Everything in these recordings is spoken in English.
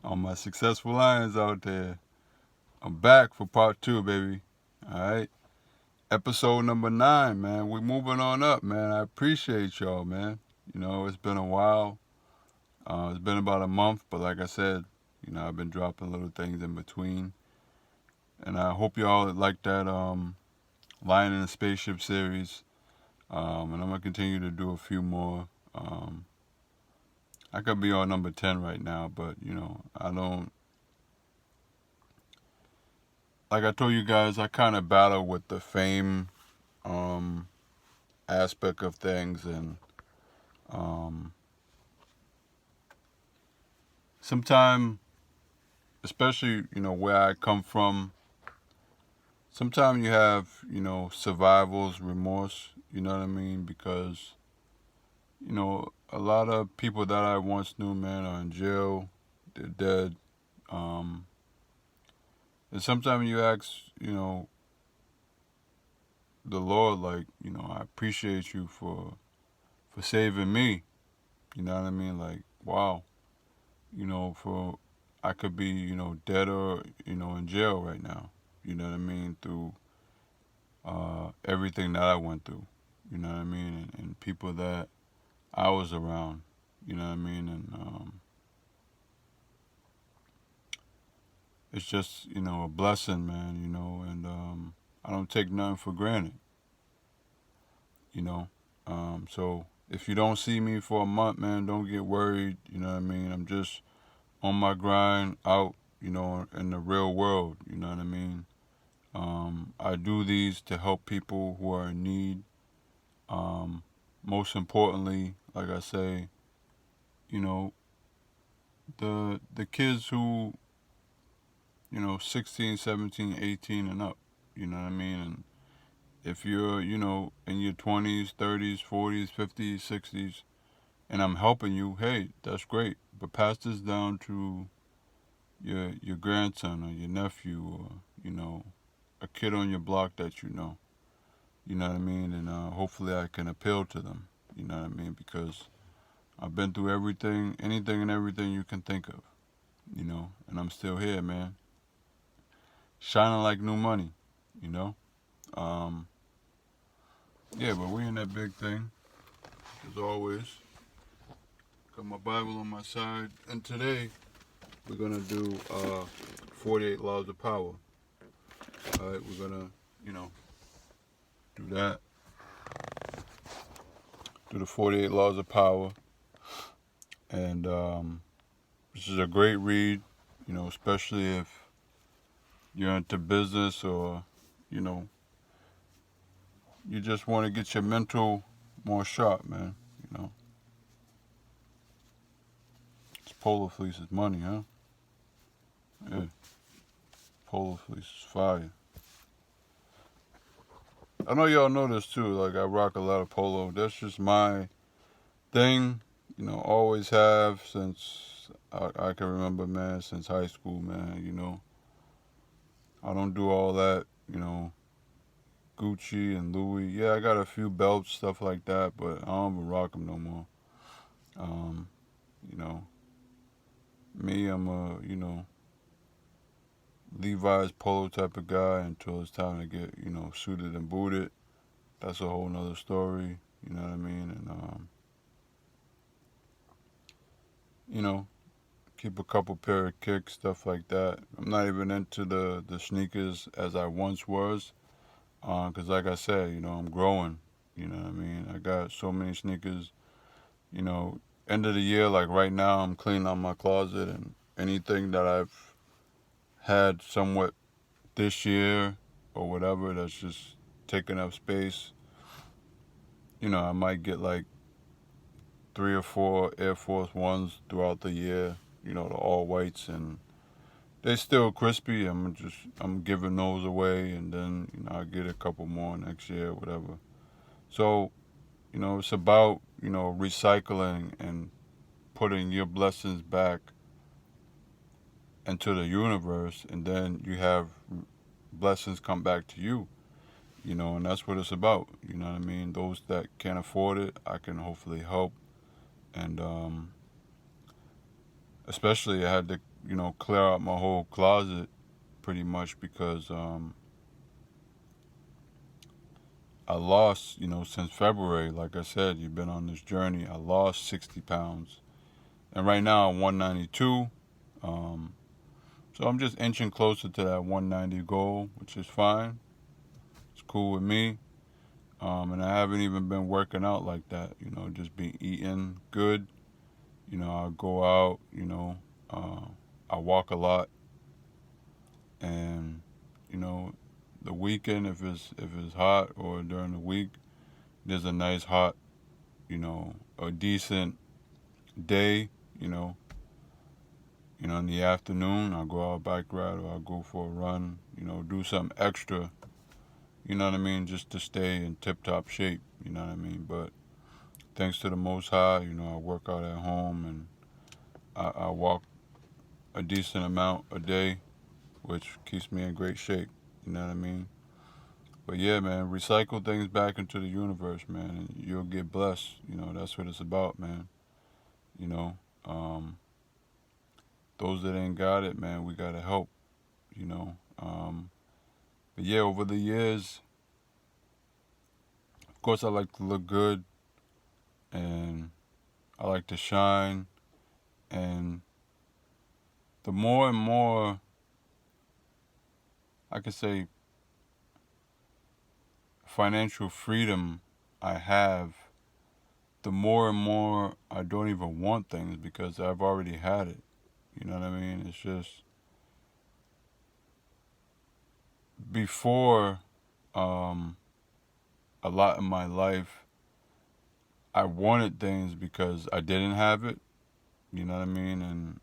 All my successful lions out there. I'm back for part 2, baby. All right. Episode number 9, man. We're moving on up, man. I appreciate y'all, man. It's been a while. It's been about a month, but like I said, I've been dropping little things in between. And I hope y'all like that Lion in a Spaceship series. And I'm going to continue to do a few more. I could be on number 10 right now, but, I don't. Like I told you guys, I kind of battle with the fame aspect of things, and sometimes, especially where I come from, sometimes you have survival's remorse. You know what I mean? Because a lot of people that I once knew, man, are in jail. They're dead. And sometimes you ask, the Lord, like, I appreciate you for saving me. You know what I mean? Like, wow. For I could be, dead or, in jail right now. You know what I mean? Through everything that I went through. You know what I mean? And people that I was around. You know what I mean? And it's just, a blessing, man, and I don't take nothing for granted. You know? So if you don't see me for a month, man, don't get worried. You know what I mean? I'm just on my grind out, in the real world. You know what I mean? I do these to help people who are in need. Most importantly, like I say, the kids who, 16, 17, 18 and up. You know what I mean? And if you're, in your 20s, 30s, 40s, 50s, 60s, and I'm helping you, hey, that's great. But pass this down to your grandson or your nephew or, a kid on your block that you know. You know what I mean? And hopefully I can appeal to them. You know what I mean? Because I've been through everything, anything and everything you can think of. And I'm still here, man. Shining like new money, you know? Um, yeah, but we in that big thing, as always. Got my Bible on my side. And today, we're going to do 48 Laws of Power. Alright, we're going to, do that. Do the 48 Laws of Power. And this is a great read, especially if you're into business or, you just want to get your mental more sharp, man. It's Polar Fleece is money, huh? Yeah. Polar Fleece is fire. I know y'all know this too. Like, I rock a lot of polo. That's just my thing. Always have since I can remember, man. Since high school, man. I don't do all that. Gucci and Louis. Yeah, I got a few belts, stuff like that, but I don't even rock them no more. Um, you know, me, I'm a Levi's polo type of guy until it's time to get suited and booted. That's a whole nother story. You know what I mean? And you know, keep a couple pair of kicks, stuff like that. I'm not even into the sneakers as I once was, because like I said, I'm growing. You know what I mean? I got so many sneakers. End of the year, like right now, I'm cleaning out my closet, and anything that I've had somewhat this year or whatever that's just taking up space, I might get like 3 or 4 Air Force Ones throughout the year, the all whites, and they still crispy. I'm giving those away, and then I get a couple more next year, whatever. So it's about recycling and putting your blessings back into the universe, and then you have blessings come back to you. And that's what it's about. You know what I mean? Those that can't afford it, I can hopefully help. And especially I had clear out my whole closet pretty much because I lost, since February. Like I said, you've been on this journey. I lost 60 pounds. And right now I'm 192. Um, so I'm just inching closer to that 190 goal, which is fine. It's cool with me. And I haven't even been working out like that, just be eating good. I go out, I walk a lot. And, you know, the weekend, if it's hot, or during the week, there's a nice hot, a decent day, in the afternoon, I'll go out bike ride or I'll go for a run, do something extra, you know what I mean, just to stay in tip top shape, you know what I mean. But thanks to the Most High, I work out at home and I walk a decent amount a day, which keeps me in great shape, you know what I mean. But yeah, man, recycle things back into the universe, man, and you'll get blessed. That's what it's about, man. You know, um, those that ain't got it, man, we gotta help. You know, but yeah, over the years, of course, I like to look good, and I like to shine, and the more and more, I could say, financial freedom I have, the more and more I don't even want things because I've already had it. You know what I mean? It's just before, um, a lot in my life, I wanted things because I didn't have it. You know what I mean? And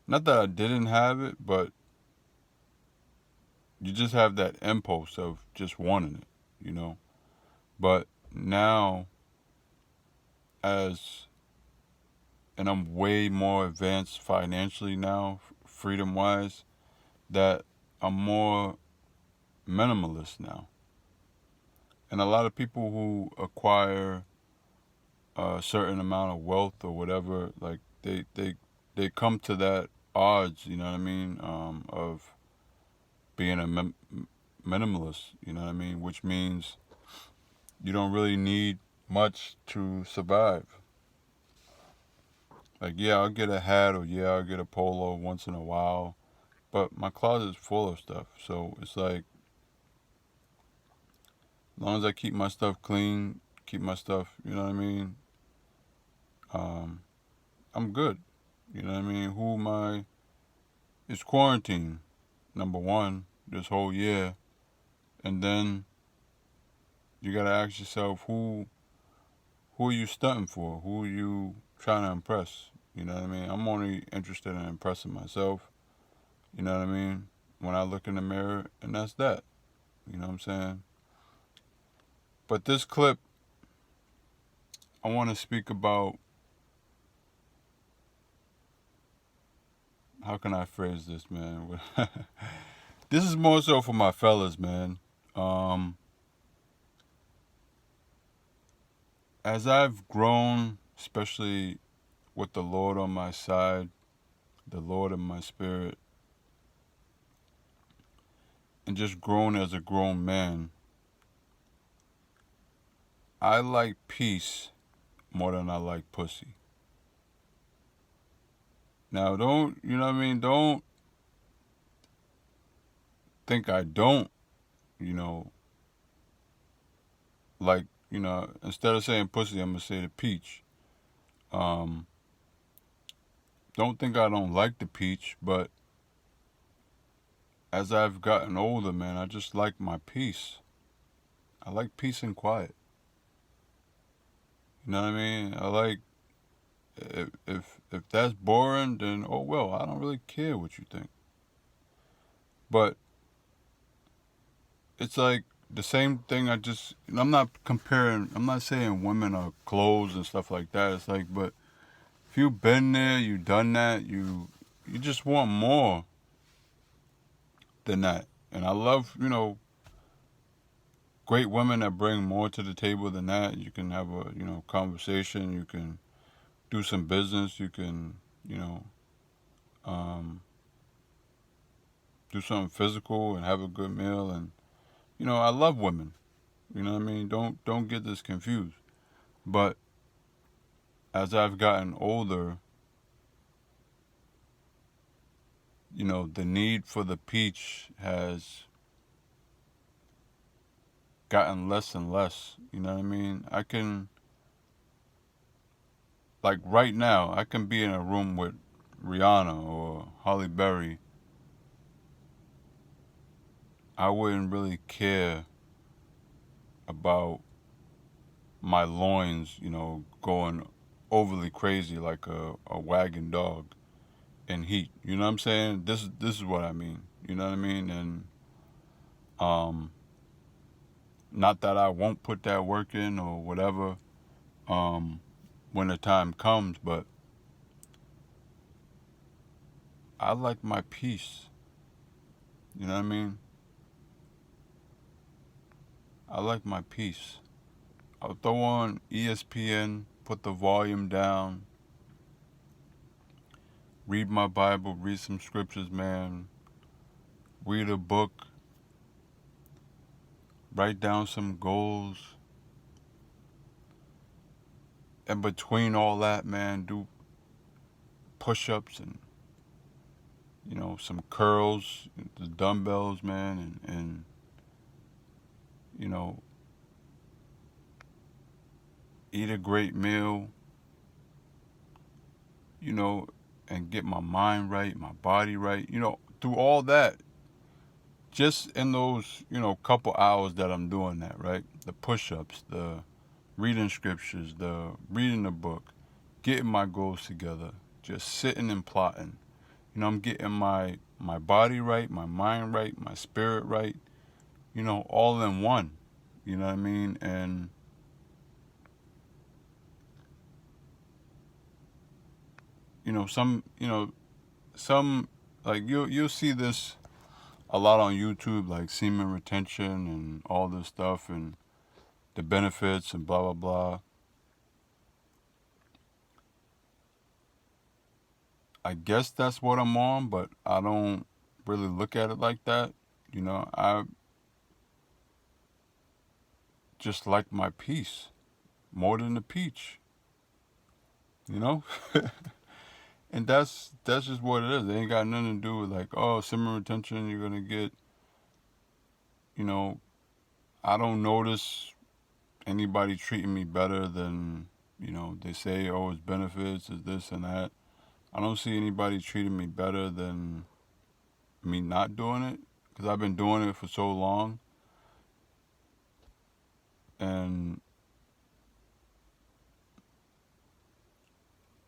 not that I didn't have it, but you just have that impulse of just wanting it. But now, as and I'm way more advanced financially now, freedom wise, that I'm more minimalist now. And a lot of people who acquire a certain amount of wealth or whatever, like they come to that odds, you know what I mean, of being a minimalist, you know what I mean, which means you don't really need much to survive. Like, yeah, I'll get a hat, or yeah, I'll get a polo once in a while, but my closet's full of stuff. So it's like, as long as I keep my stuff clean, keep my stuff, you know what I mean, um, I'm good. You know what I mean? Who am I? It's quarantine, number one, this whole year. And then you gotta ask yourself, who are you stunting for? Who are you trying to impress? You know what I mean? I'm only interested in impressing myself. You know what I mean? When I look in the mirror, and that's that. You know what I'm saying? But this clip, I want to speak about, how can I phrase this, man? This is more so for my fellas, man. As I've grown, especially with the Lord on my side, the Lord in my spirit, and just grown as a grown man, I like peace more than I like pussy. Now, don't, you know what I mean? Don't think I don't, you know, like, instead of saying pussy, I'm going to say the peach. Um, don't think I don't like the peach, but as I've gotten older, man, I just like my peace. I like peace and quiet. You know what I mean? I like, if that's boring, then oh well, I don't really care what you think. But it's like the same thing. I'm not comparing. I'm not saying women are clothes and stuff like that. It's like, but if you've been there, you've done that, you just want more than that. And I love, great women that bring more to the table than that. You can have a, conversation. You can do some business. You can, you know, um, do something physical and have a good meal. And I love women. You know what I mean? Don't get this confused. But as I've gotten older, the need for the peach has gotten less and less. You know what I mean? I can, like right now, I can be in a room with Rihanna or Holly Berry. I wouldn't really care about my loins, going overly crazy like a wagging dog in heat. You know what I'm saying? This is what I mean. You know what I mean? And um not that I won't put that work in or whatever um when the time comes, but I like my peace. You know what I mean? I like my peace. I'll throw on ESPN, put the volume down, read my Bible, read some scriptures, man, read a book, write down some goals. And between all that, man, do push ups and, some curls, the dumbbells, man, and you know, eat a great meal, you know, and get my mind right, my body right, through all that, just in those, couple hours that I'm doing that, right? The push ups, the reading scriptures, the reading the book, getting my goals together, just sitting and plotting. I'm getting my body right, my mind right, my spirit right, all in one. You know what I mean? And some like you'll see this a lot on YouTube, like semen retention and all this stuff and the benefits and blah blah blah. I guess that's what I'm on, but I don't really look at it like that. I just like my peace more than the peach. You know, and that's just what it is. It ain't got nothing to do with like, oh, semen retention. You're gonna get, you know, I don't notice anybody treating me better than, they say, oh, it's benefits, is this and that. I don't see anybody treating me better than me not doing it because I've been doing it for so long, and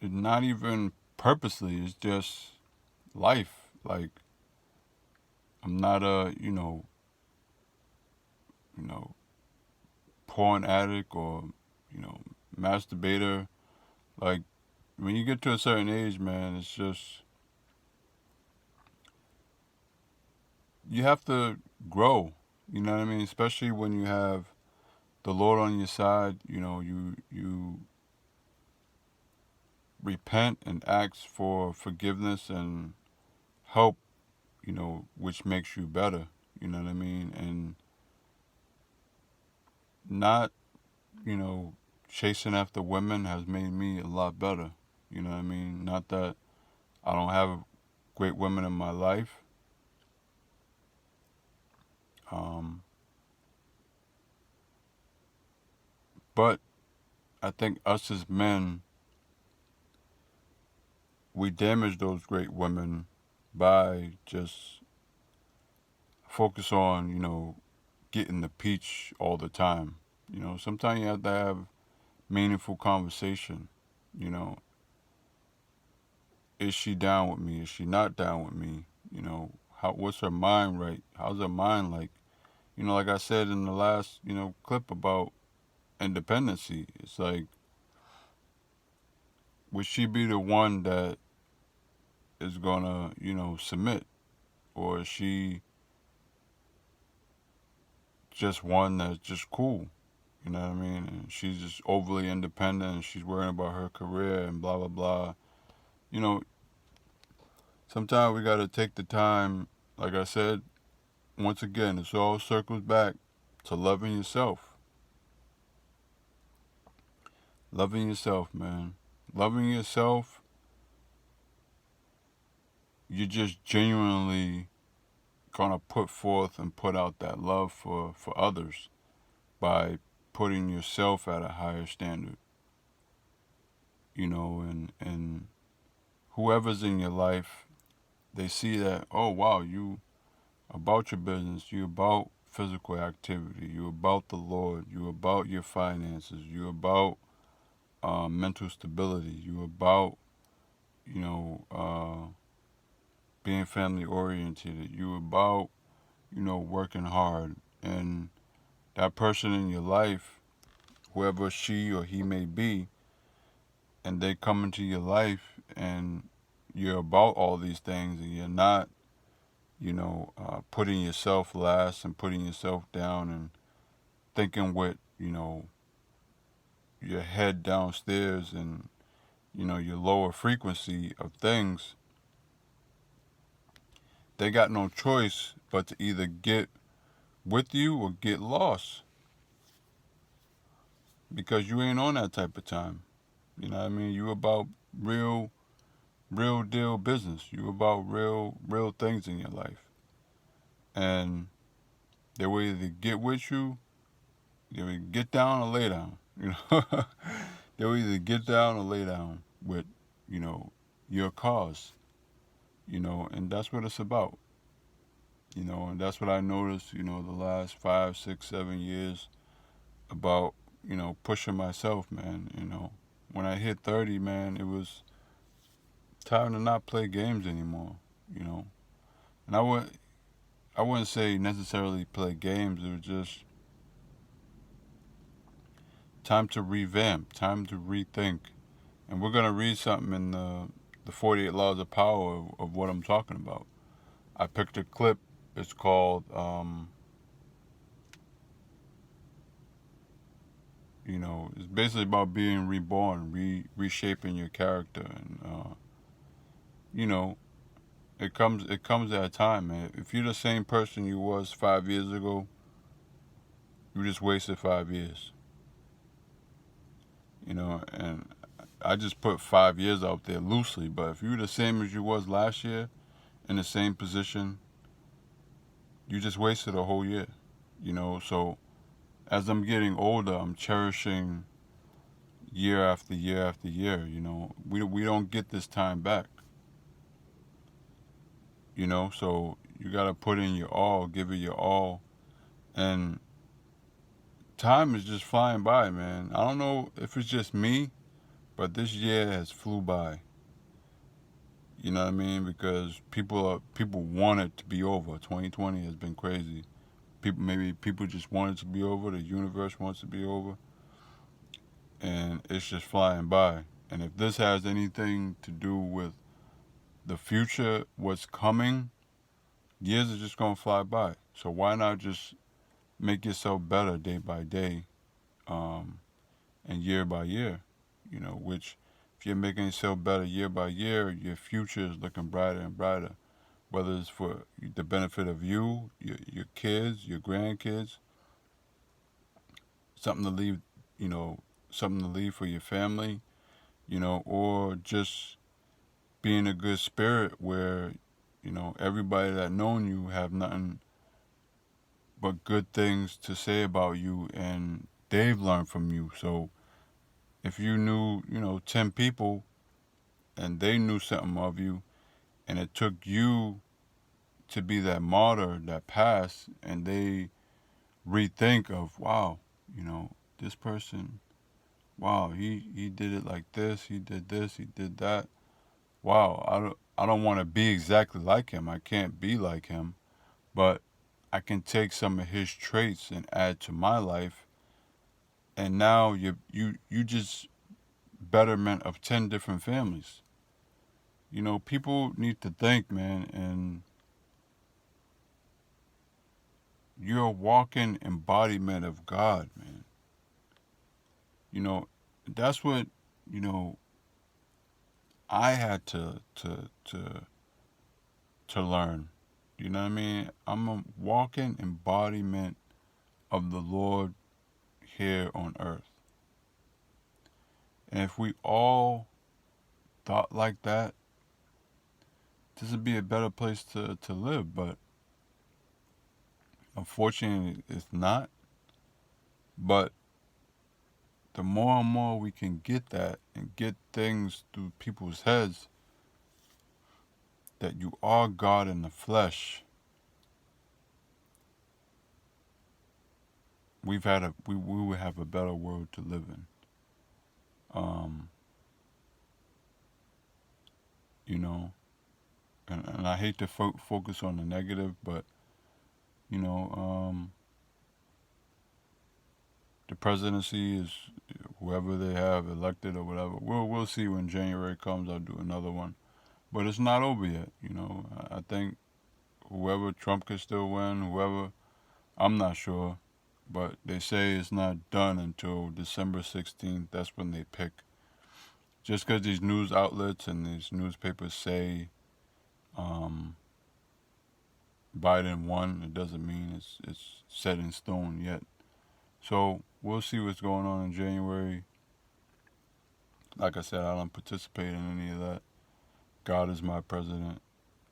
it's not even purposely. It's just life. Like I'm not a you know porn addict or masturbator. Like when you get to a certain age, man, it's just you have to grow. You know what I mean? Especially when you have the Lord on your side. You repent and ask for forgiveness and help. Which makes you better. You know what I mean? And not you know chasing after women has made me a lot better. You know what I mean? Not that I don't have great women in my life. Um, but I think us as men, we damage those great women by just focus on, getting the peach all the time. Sometimes you have to have meaningful conversation. You know, is she down with me? Is she not down with me? What's her mind right? How's her mind like? Like I said in the last, clip about independency, it's like, would she be the one that is gonna, submit? Or is she just one that's just cool? You know what I mean? And she's just overly independent and she's worrying about her career and blah, blah, blah. you know, sometimes we got to take the time, like I said, once again, this all circles back to loving yourself. Loving yourself, man. Loving yourself, you're just genuinely gonna put forth and put out that love for others by putting yourself at a higher standard. And whoever's in your life, they see that, oh wow, you about your business, you about physical activity, you about the Lord, you about your finances, you about mental stability, you about, you know, being family oriented, you about, working hard. And that person in your life, whoever she or he may be, and they come into your life and you're about all these things and you're not, putting yourself last and putting yourself down and thinking with, your head downstairs and, your lower frequency of things, they got no choice but to either get with you or get lost because you ain't on that type of time. You know what I mean? You about real deal business. You about real things in your life. And they will either get with you, they will get down or lay down. They will either get down or lay down with, your cause. And that's what it's about. And that's what I noticed, the last 5, 6, 7 years about, pushing myself, man. When I hit 30, man, it was time to not play games anymore, you know. And I wouldn't say necessarily play games. It was just time to revamp, time to rethink. And we're gonna read something in the 48 Laws of Power of what I'm talking about. I picked a clip. It's called, it's basically about being reborn, reshaping your character, and you know, it comes at a time, man. If you're the same person you was 5 years ago, you just wasted 5 years. And I just put 5 years out there loosely, but if you're the same as you was last year in the same position, you just wasted a whole year. So as I'm getting older, I'm cherishing year after year after year. We don't get this time back. So you gotta put in your all, give it your all, and time is just flying by, man. I don't know if it's just me, but this year has flew by. You know what I mean? Because people want it to be over. 2020 has been crazy. People just want it to be over. The universe wants to be over, and it's just flying by. And if this has anything to do with the future, what's coming, years are just gonna fly by. So why not just make yourself better day by day, um, and year by year? Which if you're making yourself better year by year, your future is looking brighter and brighter. Whether it's for the benefit of you, your kids, your grandkids, something to leave, you know, something to leave for your family, or just being a good spirit where, everybody that known you have nothing but good things to say about you and they've learned from you. So if you knew, 10 people and they knew something of you and it took you to be that martyr that passed and they rethink of, wow, this person, wow, he did it like this, he did that. Wow, I don't want to be exactly like him. I can't be like him, but I can take some of his traits and add to my life. And now you just betterment of 10 different families. People need to think, man, and you're a walking embodiment of God, man. You know, that's what, you know, I had to learn. You know what I mean? I'm a walking embodiment of the Lord here on earth. And if we all thought like that, this would be a better place to live. But unfortunately, it's not. But the more and more we can get that and get things through people's heads that you are God in the flesh, we would have a better world to live in. Um, you know, and I hate to focus on the negative, but you know, the presidency is whoever they have elected or whatever. We'll see when January comes. I'll do another one, but it's not over yet. You know, I think whoever Trump could still win. Whoever, I'm not sure, but they say it's not done until December 16th. That's when they pick. Just because these news outlets and these newspapers say um, Biden won, it doesn't mean it's set in stone yet. So we'll see what's going on in January. Like I said, I don't participate in any of that. God is my president,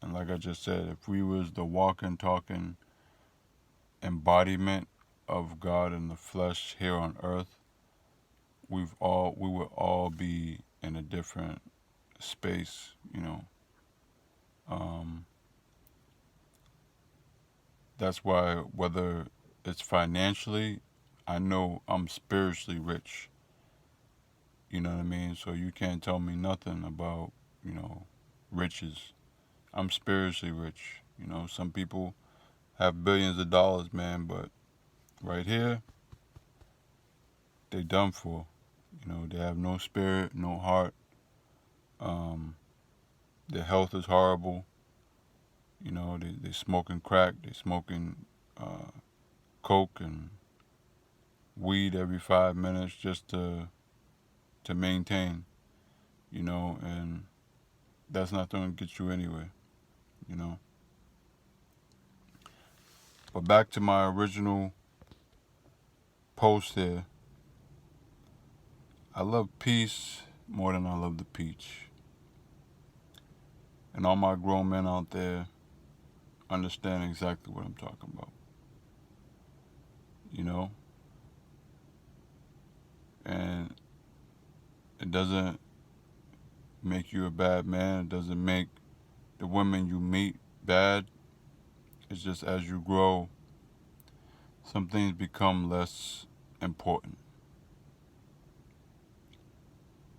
and like I just said, if we was the walking, talking embodiment of God in the flesh here on earth, we would all be in a different space. You know, um, that's why whether it's financially, I know I'm spiritually rich. You know what I mean? So you can't tell me nothing about, you know, riches. I'm spiritually rich. You know, some people have billions of dollars, man, but right here, they done for. You know, they have no spirit, no heart. Um, their health is horrible. You know, they smoking crack, they smoking uh, coke and weed every 5 minutes just to maintain. You know, and that's not going to get you anywhere. You know. But back to my original post here. I love peace more than I love the peach. And all my grown men out there understand exactly what I'm talking about. You know? And it doesn't make you a bad man. It doesn't make the women you meet bad. It's just as you grow, some things become less important.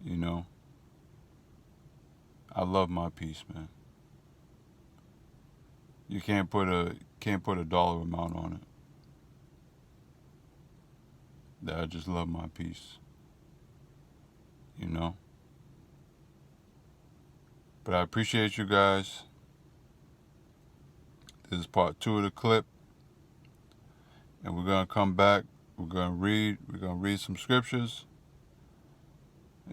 You know? I love my peace, man. You can't put a dollar amount on it. That I just love my peace. You know? But I appreciate you guys. This is part 2 of the clip. And we're gonna come back. We're gonna read some scriptures.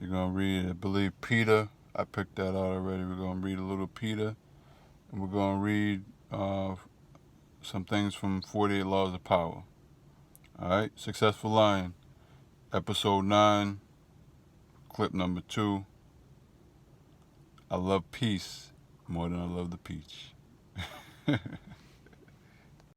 You're gonna read, I believe, Peter. I picked that out already. We're gonna read a little Peter. And we're gonna read some things from 48 Laws of Power. Alright? Successful Lion. Episode 9. Clip number 2. I love peace more than I love the peach.